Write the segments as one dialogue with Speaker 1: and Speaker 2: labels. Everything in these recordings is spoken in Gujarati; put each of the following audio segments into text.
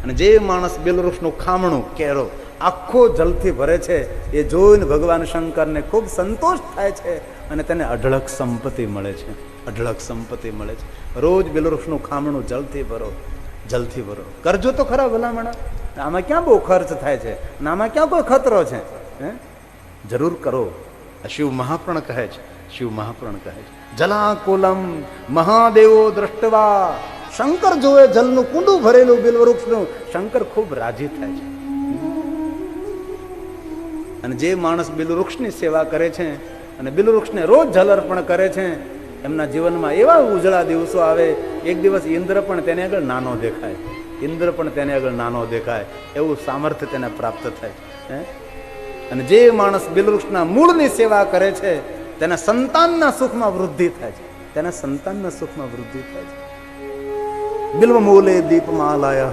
Speaker 1: અને જે માણસ બિલવૃક્ષનું ખામણું કેરો આખો જલથી ભરે છે, એ જોઈને ભગવાન શંકરને ખૂબ સંતોષ થાય છે અને તેને અઢળક સંપત્તિ મળે છે. અઢળક સંપત્તિ મળે છે. રોજ બિલવૃક્ષનું ખામણું જલથી ભરો, જલથી ભરો. કરજો તો ખરા ભલામણા. આમાં ક્યાં બહુ ખર્ચ થાય છે અને આમાં ક્યાં કોઈ ખતરો છે? હે, જરૂર કરો. શિવ મહાપ્રણ કહે છે, શિવ મહાપ્રણ કહે છે, જલાકુલમ મહાદેવો દ્રષ્ટવા. શંકર જોવે જલનું કુંડું ભરેલું બિલવૃક્ષનું, શંકર ખૂબ રાજી થાય છે. અને જે માણસ બિલવૃક્ષની સેવા કરે છે અને બિલવૃક્ષને રોજ જલ અર્પણ કરે છે, એમના જીવનમાં એવા ઉજળા દિવસો આવે. એક દિવસ ઇન્દ્ર પણ તેને આગળ નાનો દેખાય, ઇન્દ્ર પણ તેને આગળ નાનો દેખાય, એવું સામર્થ્ય તેને પ્રાપ્ત થાય. અને જે માણસ બિલવૃક્ષના મૂળની સેવા કરે છે, તેના સંતાનના સુખમાં વૃદ્ધિ થાય છે, તેના સંતાનના સુખમાં વૃદ્ધિ થાય છે. બિલ્વ મૂલે દીપમાલાય.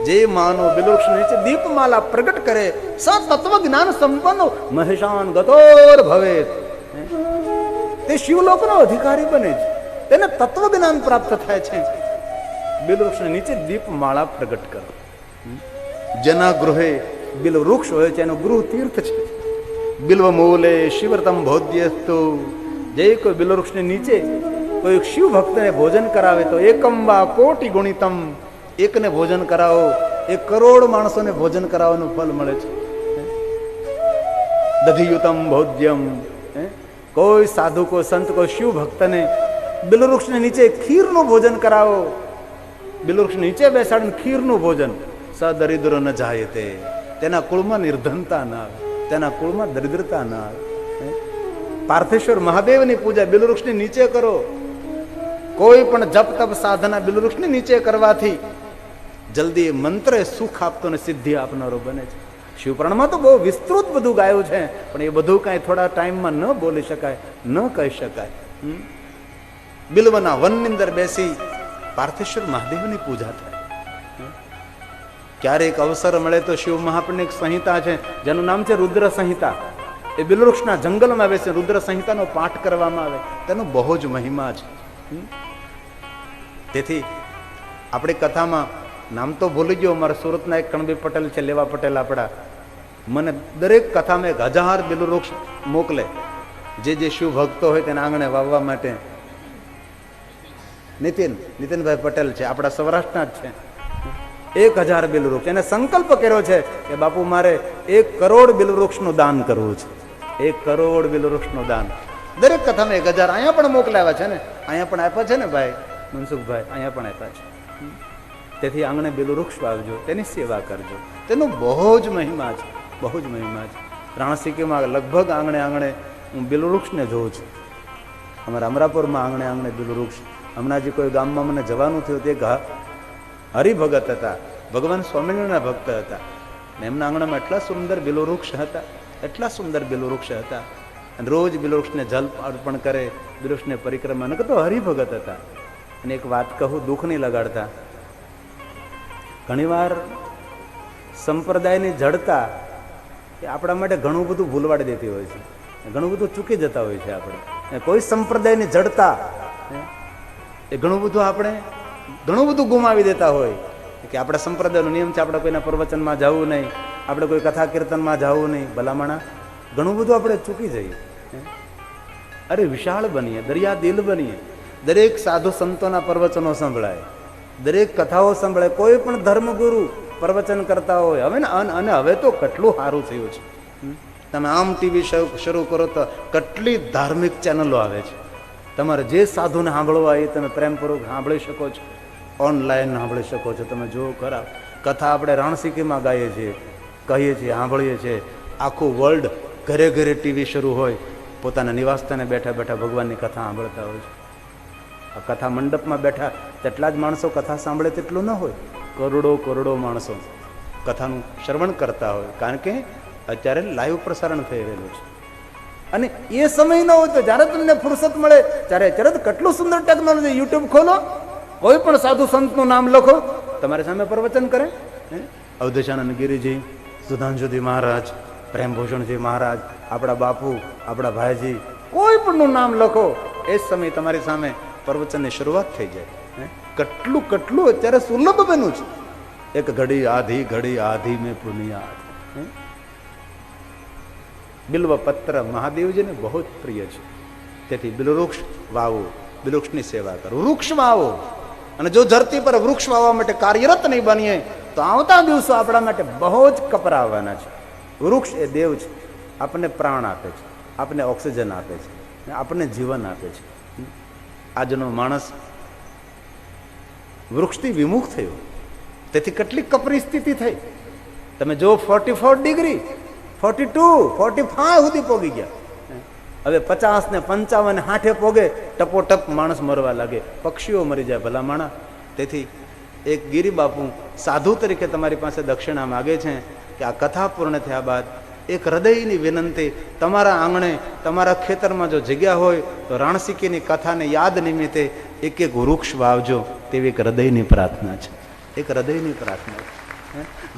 Speaker 1: જે માનો બિલવૃક્ષ નીચે દીપમાલા પ્રગટ કરે, સ તત્વ જ્ઞાન સંપન્ન મહેશાન ગતોર ભવેત. તે શિવલોકનો અધિકારી બને છે, તેને તત્વ જ્ઞાન પ્રાપ્ત થાય છે. બિલવૃક્ષ નીચે દીપમાળા પ્રગટ કરો. જેના ગૃહે બિલવૃક્ષ હોય છે, એનું ગૃહ તીર્થ છે. બિલ્વ મૂલે શિવરતમ ભોજ્યસ્તુ. જે કોઈ બિલવૃક્ષની નીચે કોઈ શિવ ભક્તને ભોજન કરાવે તો એકમ વા કોટી ગુણિતમ. એકને ભોજન કરાવો, 1 કરોડ માણસોને ભોજન કરાવવાનું ફળ મળે છે. દધિયુતમ ભોજ્યમ. કોઈ સાધુ, કોઈ સંત, કોઈ શિવ ભક્તને બિલવૃક્ષને નીચે ખીરનું ભોજન કરાવો, બિલવૃક્ષ નીચે બેસાડીને ખીરનું ભોજન. સ દરિદ્ર ન જાય તે. તેના કુળમાં નિર્ધનતા ના આવે, તેના કુળમાં દરિદ્રતા ના આવે. પાર્થેશ્વર મહાદેવની પૂજા બિલવૃક્ષની નીચે કરો. કોઈ પણ જપ તપ સાધના બિલવૃક્ષની નીચે કરવાથી જલ્દી મંત્ર સુખ આપતો ને સિદ્ધિ આપનારો બને છે. શિવપુરાણમાં તો બહુ વિસ્તૃત બધું ગાયું છે, પણ એ બધું કાંઈ થોડા ટાઈમમાં ન બોલી શકાય, ન કહી શકાય. બિલ્વના વનની અંદર બેસી પાર્થેશ્વર મહાદેવની પૂજા થાય. ક્યારેક અવસર મળે તો શિવ મહાપ્રણની એક સંહિતા છે, જેનું નામ છે રુદ્ર સંહિતા. એ બિલવૃક્ષના જંગલમાં બેસી રુદ્ર સંહિતાનો પાઠ કરવામાં આવે. તેનો બહુ જ મહિમા છે. તેથી આપણી કથામાં, નામ તો ભૂલી ગયો, મારા સુરતના એક કણબી પટેલ છે, લેવા પટેલ આપણા, મને દરેક કથામાં 1000 બિલવૃક્ષ મોકલે, જે શિવ ભક્તો હોય તેના આંગણે વાવવા માટે. નીતિનભાઈ પટેલ છે, આપણા સૌરાષ્ટ્રના જ છે. 1000 બિલવૃક્ષ. એને સંકલ્પ કર્યો છે કે બાપુ મારે 1 કરોડ બિલવૃક્ષનું દાન કરવું છે. 1 કરોડ બિલવૃક્ષનું દાન. દરેક કથામાં 1000 અહીંયા પણ મોકલાવ્યા છે ને, અહીંયા પણ આપ્યા છે ને ભાઈ મનસુખભાઈ, અહીંયા પણ આપ્યા છે. તેથી આંગણે બિલવૃક્ષ વાવજો, તેની સેવા કરજો. તેનો બહુ જ મહિમા છે, બહુ જ મહિમા છે. રાણસીકીમાં લગભગ આંગણે હું બિલવૃક્ષને જોઉં છું. અમારા અમરાપુરમાં આંગણે બિલવૃક્ષ. હમણાં જે કોઈ ગામમાં મને જવાનું થયું, તે હરિભગત હતા, ભગવાન સ્વામિનારાયણના ભક્ત હતા, અને એમના આંગણામાં એટલા સુંદર બિલવૃક્ષ હતા, એટલા સુંદર બિલવૃક્ષ હતા. અને રોજ બિલવૃક્ષને જલ અર્પણ કરે, બિલવૃક્ષને પરિક્રમા ન કરતો. હરિભગત હતા. અને એક વાત કહું, દુઃખ નહીં લગાડતા. ઘણીવાર સંપ્રદાયની જડતા એ આપણા માટે ઘણું બધું ભૂલવાડી દેતી હોય છે, ઘણું બધું ચૂકી જતા હોય છે આપણે. કોઈ સંપ્રદાયની જડતા એ ઘણું બધું ગુમાવી દેતા હોય કે આપણા સંપ્રદાયનો નિયમ છે આપણે કોઈના પ્રવચનમાં જવું નહીં, આપણે કોઈ કથા કીર્તનમાં જવું નહીં. ભલામણા ઘણું બધું આપણે ચૂકી જઈએ. અરે વિશાળ બનીએ, દરિયા દિલ બનીએ. દરેક સાધુ સંતોના પ્રવચનો સંભળાય, દરેક કથાઓ સંભળાય. કોઈ પણ ધર્મગુરુ પ્રવચન કરતા હોય હવે ને. અને હવે તો કેટલું સારું થયું છે. તમે આમ ટીવી શરૂ કરો તો કેટલી ધાર્મિક ચેનલો આવે છે. તમારે જે સાધુને સાંભળવા એ તમે પ્રેમપૂર્વક સાંભળી શકો છો, ઓનલાઈન સાંભળી શકો છો. તમે જુઓ ખરા, કથા આપણે રાણસીકીમાં ગાઈએ છીએ, કહીએ છીએ, સાંભળીએ છીએ. આખું વર્લ્ડ ઘરે ઘરે ટીવી શરૂ હોય, પોતાના નિવાસસ્થાને બેઠા બેઠા ભગવાનની કથા સાંભળતા હોય છે. આ કથા મંડપમાં બેઠા તેટલા જ માણસો કથા સાંભળે તેટલું ન હોય. કરોડો માણસો કથાનું શ્રવણ કરતા હોય, કારણ કે અત્યારે લાઈવ પ્રસારણ થઈ રહેલું છે. અને એ સમય ન હોય તો જ્યારે તમને ફુરસત મળે ત્યારે તરત કેટલું સુંદર ટેકનોલોજી. યુટ્યુબ ખોલો, કોઈ પણ સાધુ સંતનું નામ લખો, તમારી સામે પ્રવચન કરે. અવધેશાનંદ ગિરિજી, સુધાંશુજી મહારાજ, પ્રેમભૂષણજી મહારાજ, આપણા બાપુ, આપણા ભાઈજી, કોઈ પણનું નામ લખો, એ જ સમય તમારી સામે પ્રવચનની શરૂઆત થઈ જાય. કેટલું અત્યારે સુલભ બન્યું છે. એક ઘડી આધી મેં પુનિયાદ. બિલ્વ પત્ર મહાદેવજીને બહુ જ પ્રિય છે. તેથી બિલવૃક્ષ વાવો, બિલવૃક્ષની સેવા કરો, વૃક્ષ વાવો. અને જો ધરતી પર વૃક્ષ વાવવા માટે કાર્યરત નહીં બનીએ તો આવતા દિવસો આપણા માટે બહુ જ કપરા આવવાના છે. વૃક્ષ એ દેવ છે, આપણને પ્રાણ આપે છે, આપણને ઓક્સિજન આપે છે, આપણને જીવન આપે છે. આજનો માણસ વૃક્ષથી વિમુખ થયો, તેથી કેટલી કપરી સ્થિતિ થઈ. તમે જો 44 ડિગ્રી 42 45 સુધી પોગી ગયા. હવે 50 ને 55 60 પોગે, ટપોટપ માણસ મરવા લાગે, પક્ષીઓ મરી જાય ભલા માણા. તેથી એક ગિરી બાપુ સાધુ તરીકે તમારી પાસે દક્ષિણા માગે છે કે આ કથા પૂર્ણ થયા બાદ એક હૃદયની વિનંતી, તમારા આંગણે તમારા ખેતરમાં જો જગ્યા હોય તો રાણસીકીની કથાને યાદ નિમિત્તે એક એક વૃક્ષ વાવજો, તેવી એક હૃદયની પ્રાર્થના છે. એક હૃદયની પ્રાર્થના છે.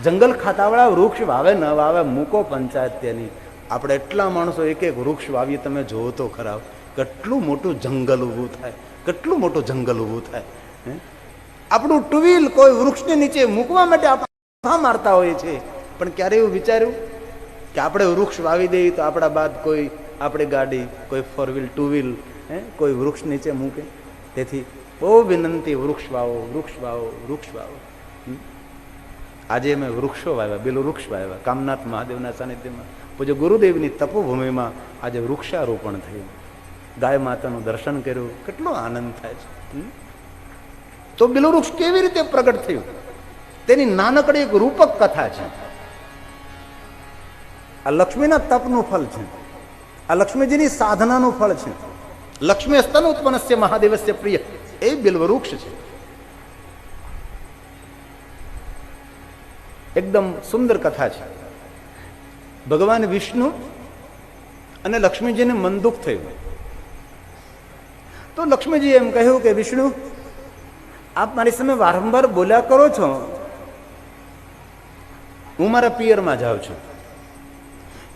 Speaker 1: જંગલ ખાતાવાળા વૃક્ષ વાવે ન વાવે મૂકો પંચાયત તેની. આપણે એટલા માણસો એક એક વૃક્ષ વાવીએ, તમે જોવો તો ખરા કેટલું મોટું જંગલ ઊભું થાય, કેટલું મોટું જંગલ ઊભું થાય. આપણું ટુ વ્હીલ કોઈ વૃક્ષની નીચે મૂકવા માટે આપણે મારતા હોઈએ છીએ, પણ ક્યારે એવું વિચાર્યું કે આપણે વૃક્ષ વાવી દઈએ તો આપણા બાદ કોઈ આપણી ગાડી, કોઈ 4 વ્હીલ 2 વ્હીલ કોઈ વૃક્ષ નીચે મૂકે? તેથી બહુ વિનંતી, વૃક્ષ વાવો, વૃક્ષ વાવો, વૃક્ષ વાવો. આજે અમે વૃક્ષો વાવ્યા, બિલ વૃક્ષ વાવ્યા કામનાથ મહાદેવના સાનિધ્યમાં, પૂજ્ય ગુરુદેવની તપોભૂમિમાં આજે વૃક્ષારોપણ થયું, ગાય માતાનું દર્શન કર્યું, કેટલો આનંદ થાય છે. તો બિલવૃક્ષ કેવી રીતે પ્રગટ થયું તેની નાનકડી એક રૂપક કથા છે. આ લક્ષ્મીના તપનું ફળ છે, આ લક્ષ્મીજીની સાધનાનું ફળ છે. લક્ષ્મી સ્તન ઉત્પન્નસ્ય મહાદેવસ્ય પ્રિય, એ બિલ્વવૃક્ષ છે. એકદમ સુંદર કથા છે. ભગવાન વિષ્ણુ અને લક્ષ્મીજીને મન દુઃખ થયું, તો લક્ષ્મીજી એમ કહ્યું કે વિષ્ણુ, આપ મારી સામે વારંવાર બોલ્યા કરો છો, હું મારા પિયરમાં જાઉં છું.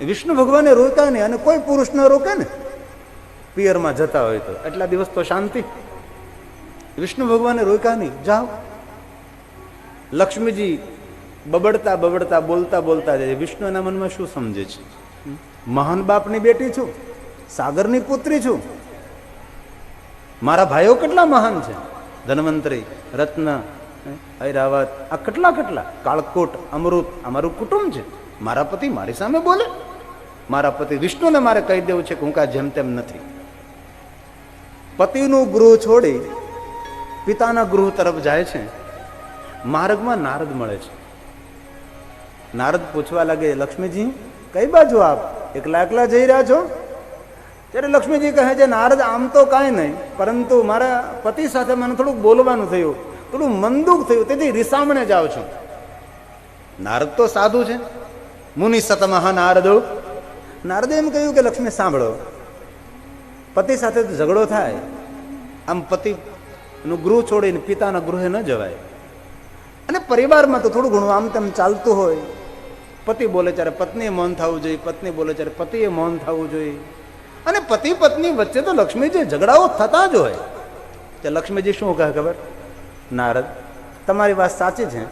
Speaker 1: વિષ્ણુ ભગવાને રોક્યા નહીં, અને કોઈ પુરુષ ન રોકે ને પિયરમાં જતા હોય તો, એટલા દિવસ તો શાંતિ. વિષ્ણુ ભગવાને રોક્યા નહીં, જાઓ. લક્ષ્મીજી બબડતા બબડતા બોલતા બોલતા જાય. વિષ્ણુ એના મનમાં શું સમજે છે? મહાન બાપની બેટી છું, સાગરની પુત્રી છું, મારા ભાઈઓ કેટલા મહાન છે, ધન્વંતરી, રત્ન, ઐરાવત, આ કેટલા કેટલા, કાળકોટ, અમૃત, અમારું કુટુંબ છે. મારા પતિ મારી સામે બોલે? મારા પતિ વિષ્ણુને મારે કહી દેવું છે કે હું કાંઈ જેમ તેમ નથી. પતિનું ગૃહ છોડી પિતાના ગૃહ તરફ જાય છે. માર્ગમાં નારદ મળે છે. નારદ પૂછવા લાગે, લક્ષ્મીજી કઈ બાજુ આપ એકલા એકલા જઈ રહ્યા છો? ત્યારે લક્ષ્મીજી કહે છે, નારદ આમ તો કાંઈ નહીં, પરંતુ મારા પતિ સાથે મને થોડુંક બોલવાનું થયું, થોડું મન દુઃખ થયું, તેથી રીસામણે જાઉં છું. નારદ તો સાધુ છે, મુનિ સતમહ નારદો. નારદે એમ કહ્યું કે લક્ષ્મી સાંભળો, પતિ સાથે ઝઘડો થાય, આમ પતિનું ગૃહ છોડીને પિતાના ગૃહે ન જવાય. અને પરિવારમાં તો થોડું ઘણું આમ તેમ ચાલતું હોય, પતિ બોલે ત્યારે પત્નીએ મૌન થવું જોઈએ, પત્ની બોલે ત્યારે પતિએ મૌન થવું જોઈએ. અને પતિ પત્ની વચ્ચે તો લક્ષ્મીજી ઝઘડાઓ થતા જ હોય. તે લક્ષ્મીજી શું કહે ખબર? નારદ, તમારી વાત સાચી છે,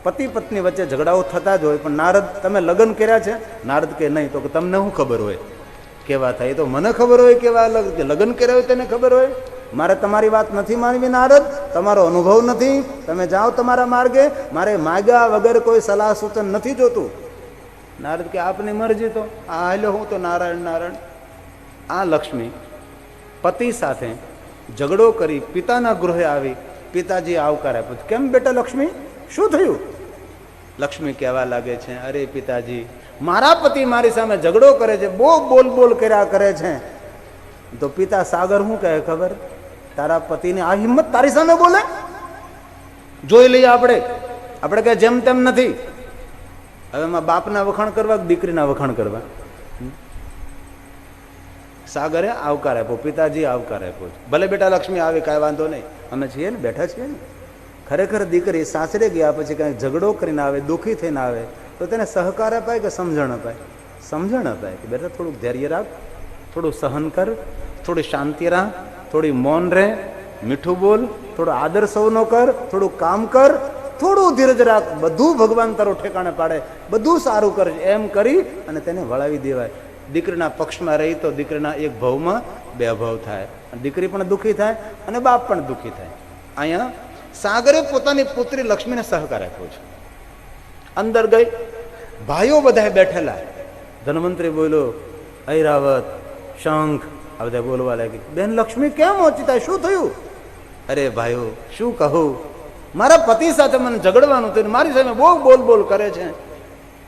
Speaker 1: પતિ પત્ની વચ્ચે ઝઘડાઓ થતા જ હોય, પણ નારદ તમે લગ્ન કર્યા છે? નારદ કે નહીં. તો તમને શું ખબર હોય કેવા થાય? તો મને ખબર હોય કેવા લગ્ન કર્યા હોય તેને ખબર હોય. મારે તમારી વાત નથી માનવી નારદ, તમારો અનુભવ નથી, તમે જાઓ તમારા માર્ગે, મારે માગ્યા વગર કોઈ સલાહ સૂચન નથી જોતું. નારદ કે આપની મરજી. તો આ હાલ્યો હું તો નારાયણ નારાયણ. આ લક્ષ્મી પતિ સાથે ઝઘડો કરી પિતાના ગૃહે આવી, પિતાજી આવકાર આપ્યો. કેમ બેટા લક્ષ્મી, શું થયું? લક્ષ્મી કહેવા લાગે છે, અરે પિતાજી, મારા પતિ મારી સામે ઝઘડો કરે છે, બહુ બોલ બોલ કર્યા કરે છે. તો પિતા સાગર શું કહે ખબર? તારા પતિને આ હિંમત તારી સામે બોલે? જોઈ લઈએ આપણે કઈ જેમ તેમ નથી. હવે એમાં બાપના વખાણ કરવા, દીકરીના વખાણ કરવા? સાગરે આવકાર આપ્યો, પિતાજી આવકાર આપ્યો. ભલે બેટા લક્ષ્મી આવે, કાંઈ વાંધો નહીં, અમે છીએ ને, બેઠા છીએ ને. ખરેખર દીકરી સાસરે ગયા પછી કાંઈક ઝઘડો કરીને આવે, દુઃખી થઈને આવે, તો તેને સહકાર અપાય કે સમજણ અપાય? સમજણ અપાય કે બેટા થોડુંક ધૈર્ય રાખ, થોડું સહન કર, થોડી શાંતિ રાખ, થોડી મૌન રહે, મીઠું બોલ, થોડો આદર સૌનો કર, થોડું કામ કર, થોડું ધીરજ રાખ, બધું ભગવાન તારું ઠેકાણે પાડે, બધું સારું કરશે, એમ કરી અને તેને વળાવી દેવાય. દીકરીના પક્ષમાં રહી તો દીકરીના એક ભાવમાં બે ભાવ થાય, દીકરી પણ દુઃખી થાય અને બાપ પણ દુઃખી થાય. અહીંયા સાગરે પોતાની પુત્રી લક્ષ્મીને સહકાર આપ્યો છે. અંદર ગઈ, ભાઈઓ બધા બેઠેલા. ધન્વંતરી બોલ્યો, ઐરાવત, શંખ, આ બધા બોલવા લાગી. બેન લક્ષ્મી કેમ ઓછી થાય, શું થયું? અરે ભાઈઓ શું કહું, મારા પતિ સાથે મને ઝઘડવાનું થયું, મારી સામે બહુ બોલ બોલ કરે છે.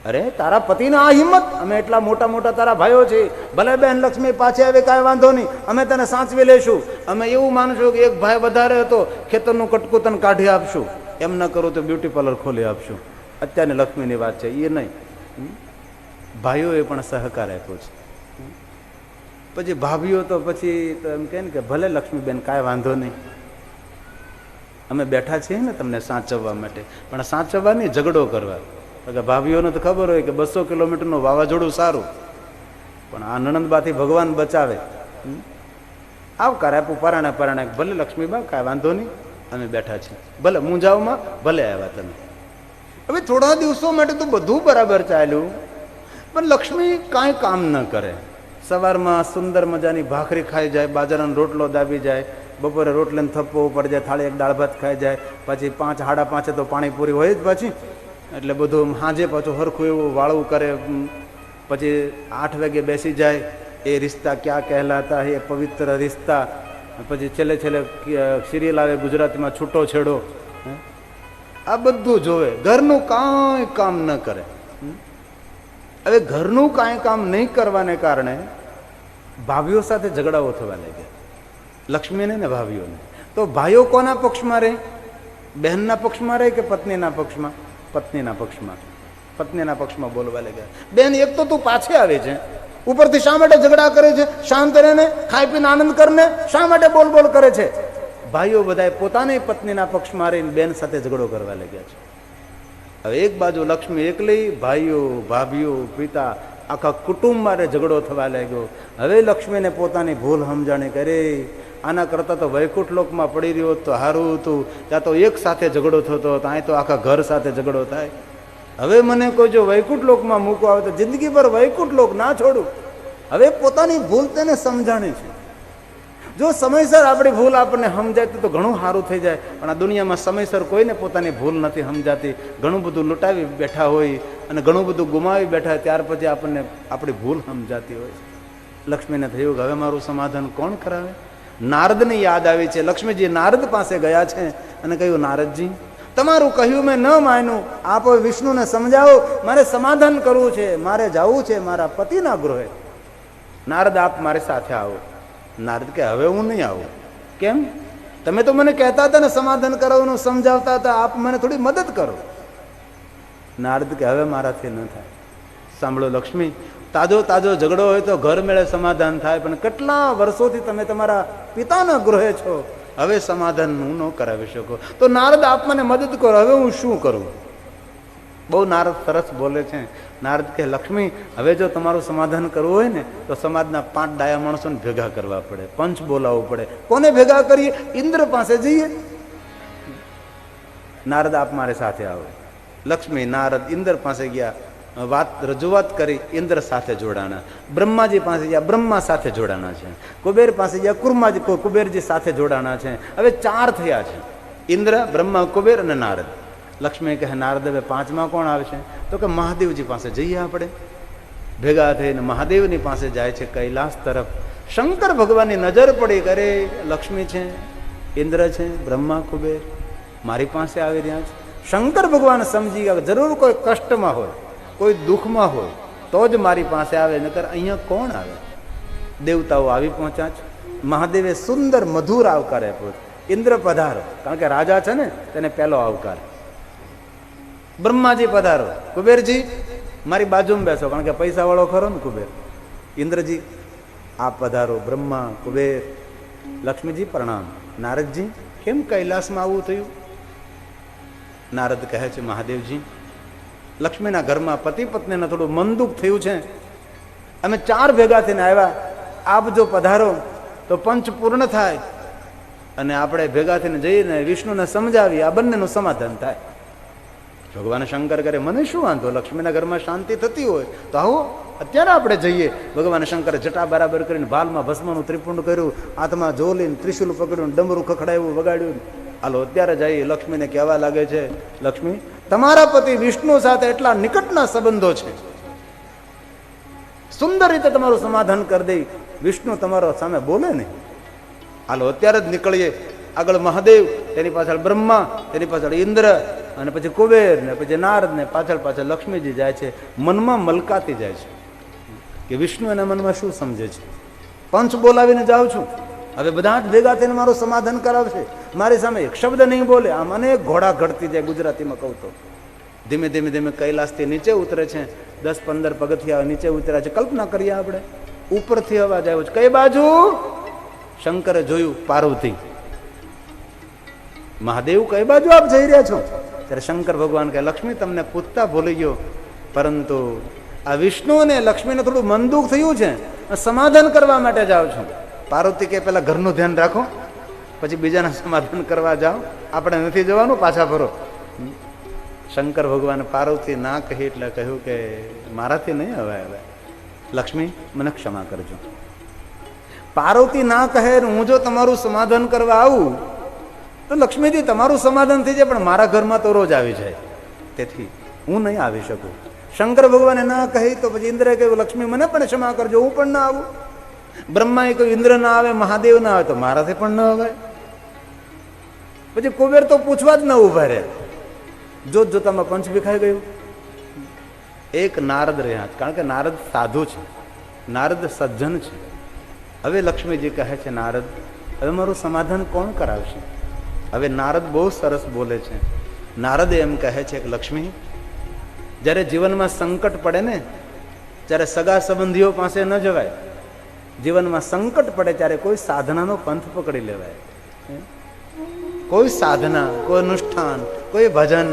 Speaker 1: અરે તારા પતિના આ હિંમત, અમે એટલા મોટા મોટા તારા ભાઈઓ છે, ભલે બેન લક્ષ્મી પાછી આવે કાંઈ વાંધો નહીં, અમે તને સાચવી લેશું, અમે એવું માનશું કે એક ભાઈ વધારે હતો, ખેતરનું કટકું તને કાઢી આપશું, એમ ન કરું તો બ્યુટી પાર્લર ખોલી આપશું. અત્યારની લક્ષ્મીની વાત છે એ નહીં. ભાઈઓએ પણ સહકાર આપ્યો છે. પછી ભાભીઓ તો પછી તો એમ કહે ને કે ભલે લક્ષ્મીબેન કાંઈ વાંધો નહીં, અમે બેઠા છીએ ને તમને સાચવવા માટે, પણ સાચવવા નહીં, ઝઘડો કરવા. કે ભાભીઓને તો ખબર હોય કે 200 કિલોમીટરનું વાવાઝોડું સારું, પણ આ નણંદબાથી ભગવાન બચાવે. આવકાર આપું પરાણે પરાણે, ભલે લક્ષ્મીબા કાંઈ વાંધો નહીં, અમે બેઠા છીએ, ભલે મૂંઝાવમાં ભલે આવ્યા તમે. હવે થોડા દિવસો માટે તો બધું બરાબર ચાલ્યું, પણ લક્ષ્મી કાંઈ કામ ન કરે. સવારમાં સુંદર મજાની ભાખરી ખાઈ જાય, બાજરાનો રોટલો દાબી જાય, બપોરે રોટલીને થપ્પો ઉપર જાય, થાળી એક દાળ ભાત ખાઈ જાય, પછી 5 સાડા 5 તો પાણીપુરી હોય જ પાછી, એટલે બધું સાંજે પાછું હરખું એવું વાળવું કરે. પછી 8 વાગે બેસી જાય. એ રિશ્તા ક્યાં કહેલાતા, એ પવિત્ર રિશ્તા. પછી છેલ્લે સિરિયલ આવે ગુજરાતીમાં છૂટો છેડો, આ બધું જોવે, ઘરનું કાંઈ કામ ન કરે. હવે ઘરનું કાંઈ કામ નહીં કરવાને કારણે ભાભીઓ સાથે ઝઘડાઓ થવા લાગ્યા, લક્ષ્મીને ને ભાભીઓને. તો ભાઈઓ કોના પક્ષમાં રહે? બહેનના પક્ષમાં રહે કે પત્નીના પક્ષમાં? પત્નીના પક્ષમાં. પત્નીના પક્ષમાં બોલવા લાગ્યા. બેન એક તો તું પાછી આવે છે, ઉપરથી શા માટે ઝઘડા કરે છે? શાંત રહેને, ખાઈ પીને આનંદ કરને, શા માટે બોલ બોલ કરે છે? ભાઈઓ બધા પોતાની પત્નીના પક્ષમાં રહીને બેન સાથે ઝઘડો કરવા લાગ્યા છે. હવે એક બાજુ લક્ષ્મી એકલી, ભાઈઓ ભાભીઓ પિતા આખા કુટુંબમાં ઝઘડો થવા લાગ્યો. હવે લક્ષ્મીને પોતાની ભૂલ સમજાણી કરે, આના કરતાં તો વૈકુંઠ લોકમાં પડી રહ્યો તો સારું હતું, ત્યાં તો એક સાથે ઝઘડો થતો હતો, અહીં તો આખા ઘર સાથે ઝઘડો થાય. હવે મને કોઈ જો વૈકુંઠ લોકમાં મૂકવા આવે તો જિંદગી ભર વૈકુંઠ લોક ના છોડું. હવે પોતાની ભૂલ તેને સમજાણી છે. જો સમયસર આપણી ભૂલ આપણને સમજાય તો ઘણું સારું થઈ જાય, પણ આ દુનિયામાં સમયસર કોઈને પોતાની ભૂલ નથી સમજાતી. ઘણું બધું લૂંટાવી બેઠા હોય અને ઘણું બધું ગુમાવી બેઠા હોય, ત્યાર પછી આપણને આપણી ભૂલ સમજાતી હોય. લક્ષ્મીને થયું કે હવે મારું સમાધાન કોણ કરાવે? નારદની યાદ આવી છે. લક્ષ્મીજી નારદ પાસે ગયા છે અને કહ્યું, નારદજી તમારું કહ્યું મેં ન માન્યું, આપ વિષ્ણુને સમજાવો, મારે સમાધાન કરવું છે, મારે જવું છે મારા પતિના ગૃહે. નારદ આપ મારી સાથે આવો. નારદ કે હવે હું નહીં આવું. કેમ? તમે તો મને કહેતા હતા ને સમાધાન કરાવવાનું, સમજાવતા હતા, આપ મને થોડી મદદ કરો. નારદ કે હવે મારાથી ન થાય. સાંભળો લક્ષ્મી, તાજો તાજો ઝઘડો હોય તો ઘર મેળે સમાધાન થાય, પણ કેટલા વર્ષોથી તમે તમારા પિતાના ગૃહે છો, હવે સમાધાન હું ન કરાવી શકો. તો નારદ આપ મને મદદ કરો, હવે હું શું કરું? બહુ નારદ સરસ બોલે છે. નારદ કે લક્ષ્મી, હવે જો તમારું સમાધાન કરવું હોય ને તો સમાજના 5 ડાયા માણસોને ભેગા કરવા પડે, પંચ બોલાવવું પડે. કોને ભેગા કરીએ? ઇન્દ્ર પાસે જઈએ. નારદ આપ મારી સાથે આવો. લક્ષ્મી નારદ ઇન્દ્ર પાસે ગયા, રજૂઆત કરી, ઇન્દ્ર સાથે જોડાણા. બ્રહ્માજી પાસે ગયા, બ્રહ્મા સાથે જોડાણા છે. કુબેર પાસે ગયા, કુબેરજી સાથે જોડાણા છે. હવે 4 થયા છે, ઇન્દ્ર, બ્રહ્મા, કુબેર અને નારદ. લક્ષ્મી કહે, નારદ હવે 5મા કોણ આવશે? તો કે મહાદેવજી પાસે જઈએ આપણે. ભેગા થઈને મહાદેવની પાસે જાય છે, કૈલાસ તરફ. શંકર ભગવાનની નજર પડી, કરે લક્ષ્મી છે, ઇન્દ્ર છે, બ્રહ્મા, કુબેર મારી પાસે આવી રહ્યા છે. શંકર ભગવાન સમજી ગયા જરૂર કોઈ કષ્ટમાં હોય, કોઈ દુઃખમાં હોય તો જ મારી પાસે આવે, નકર અહીંયા કોણ આવે? દેવતાઓ આવી પહોંચ્યા છે. મહાદેવે સુંદર મધુર આવકાર આપ્યો. ઇન્દ્ર પધારો, કારણ કે રાજા છે ને, તેને પહેલો આવકાર. બ્રહ્માજી પધારો. કુબેરજી મારી બાજુમાં બેસો, કારણ કે પૈસા વાળો ખરો ને કુબેર. ઇન્દ્રજી આપ પધારો. બ્રહ્મા, કુબેર, લક્ષ્મીજી પ્રણામ. નારદજી કેમ કૈલાસમાં આવું થયું? નારદ કહે છે, મહાદેવજી લક્ષ્મીના ઘરમાં પતિ પત્નીને થોડું મન દુઃખ થયું છે, અમે 4 ભેગા થઈને આવ્યા, આપ જો પધારો તો પંચ પૂર્ણ થાય અને આપણે ભેગા થઈને જઈને વિષ્ણુને સમજાવી આ બંનેનું સમાધાન થાય. ભગવાન શંકર કરે મને શું વાંધો, લક્ષ્મીના ઘરમાં શાંતિ થતી હોય તો આવો અત્યારે આપણે જઈએ. ભગવાન શંકરે જટા બરાબર કરીને ભાલમાં ભસ્મનું ત્રિપુંડ કર્યું, હાથમાં જોલીને ત્રિશુલ પકડ્યું, ડમરું ખખડાવ્યું, વગાડ્યું. હાલો અત્યારે જઈએ. લક્ષ્મીને કહેવા લાગે છે, લક્ષ્મી તમારા પતિ વિષ્ણુ સાથે એટલા નિકટના સંબંધો છે, સુંદર રીતે તમારું સમાધાન કરી દઈ, વિષ્ણુ તમારો સામે બોલે નહીં. હાલો અત્યારે જ નીકળીએ. આગળ મહાદેવ, તેની પાછળ બ્રહ્મા, તેની પાછળ ઇન્દ્ર, અને પછી કુબેર, ને પછી નારદ, ને પાછળ પાછળ લક્ષ્મીજી જાય છે. મનમાં મલકાતી જાય છે કે વિષ્ણુ એના મનમાં શું સમજે છે. પંચ બોલાવીને જાઉં છું, હવે બધા જ ભેગા થઈને મારું સમાધાન કરાવશે, મારી સામે એક શબ્દ નહીં બોલે. આમ અનેક ઘોડા ઘડતી જાય. ગુજરાતીમાં કહું તો ધીમે ધીમે ધીમે કૈલાસથી નીચે ઉતરે છે. 10-15 પગથિયા નીચે ઉતર્યા છે. કલ્પના કરીએ આપણે, ઉપરથી અવાજ આવ્યો છે. કઈ બાજુ? શંકરે જોયું, પાર્વતી. મહાદેવ કઈ બાજુ આપ જઈ રહ્યા છો? ત્યારે શંકર ભગવાન કહે, લક્ષ્મી તમને પૂછતા ભૂલી ગયો, પરંતુ આ વિષ્ણુ અને લક્ષ્મીને થોડું મન દુઃખ થયું છે, સમાધાન કરવા માટે જાઉં છું. પાર્વતી કે પેલા ઘરનું ધ્યાન રાખો, પછી બીજાના સમાધાન કરવા જાઓ, આપણે નથી જવાનું, પાછા ફરો. શંકર ભગવાન પાર્વતી ના કહી એટલે કહ્યું કે મારાથી નહીં હવાય, હવે લક્ષ્મી મને ક્ષમા કરજો. પાર્વતી ના કહે હું જો તમારું સમાધાન કરવા આવું તો લક્ષ્મીજી તમારું સમાધાન થઈ જાય, પણ મારા ઘરમાં તો રોજ આવી જાય, તેથી હું નહીં આવી શકું. શંકર ભગવાને ના કહી તો પછી ઇન્દ્રે કહ્યું, લક્ષ્મી મને પણ ક્ષમા કરજો, હું પણ ના આવું. બ્રહ્માએ કહ્યું, ઇન્દ્ર ના આવે, મહાદેવ ના આવે તો મારાથી પણ ન આવે. પછી કુબેર તો પૂછવા જ ન ઉભા રહ્યા. જોત જોતામાં પંચ વિખાઈ ગયું. એક નારદ રહ્યા, કારણ કે નારદ સાધુ છે, નારદ સજ્જન છે. હવે લક્ષ્મીજી કહે છે, નારદ હવે મારું સમાધાન કોણ કરાવશે? હવે નારદ બહુ સરસ બોલે છે. નારદ એમ કહે છે કે લક્ષ્મી, જ્યારે જીવનમાં સંકટ પડે ને, ત્યારે સગા સંબંધીઓ પાસે ન જવાય. જીવનમાં સંકટ પડે ત્યારે કોઈ સાધનાનો પંથ પકડી લેવાય. કોઈ સાધના, કોઈ અનુષ્ઠાન, કોઈ ભજન,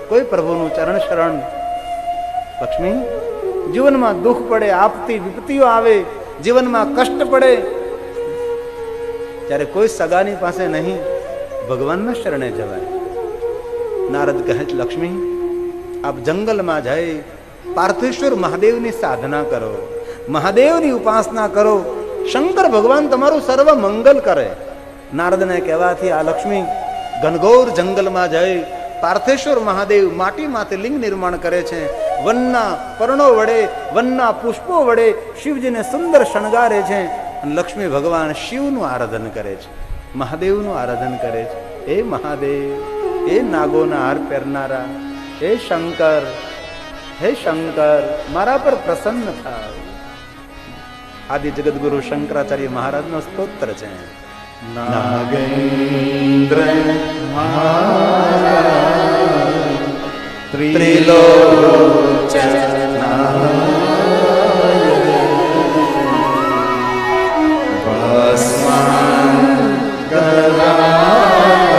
Speaker 1: કોઈ પ્રભુનું ચરણ શરણ. લક્ષ્મી, જીવનમાં દુઃખ પડે, આપતી વિપત્તિઓ આવે, જીવનમાં કષ્ટ પડે, ત્યારે કોઈ સગાની પાસે નહીં, ભગવાનના શરણે જવાય. નારદ કહે છે, લક્ષ્મી આપ જંગલમાં જઈ પાર્થેશ્વર મહાદેવની સાધના કરો, મહાદેવની ઉપાસના કરો, શંકર ભગવાન તમારું સર્વ મંગલ કરે. નારદને કહેવાથી આ લક્ષ્મી ઘનઘોર જંગલમાં જઈ પાર્થેશ્વર મહાદેવ માટીમાંથી લિંગ નિર્માણ કરે છે. વનના પર્ણો વડે, વનના પુષ્પો વડે શિવજીને સુંદર શણગારે છે. લક્ષ્મી ભગવાન શિવનું આરાધન કરે છે, મહાદેવનું આરાધન કરે છે. હે મહાદેવ, હે નાગોના હાર પહેરનારા, હે શંકર, હે શંકર, મારા પર પ્રસન્ન થાવ. આદિ જગદગુરુ શંકરાચાર્ય મહારાજનો સ્તોત્ર છે.
Speaker 2: નાગેન્દ્ર મહારાજ ત્રિલોચન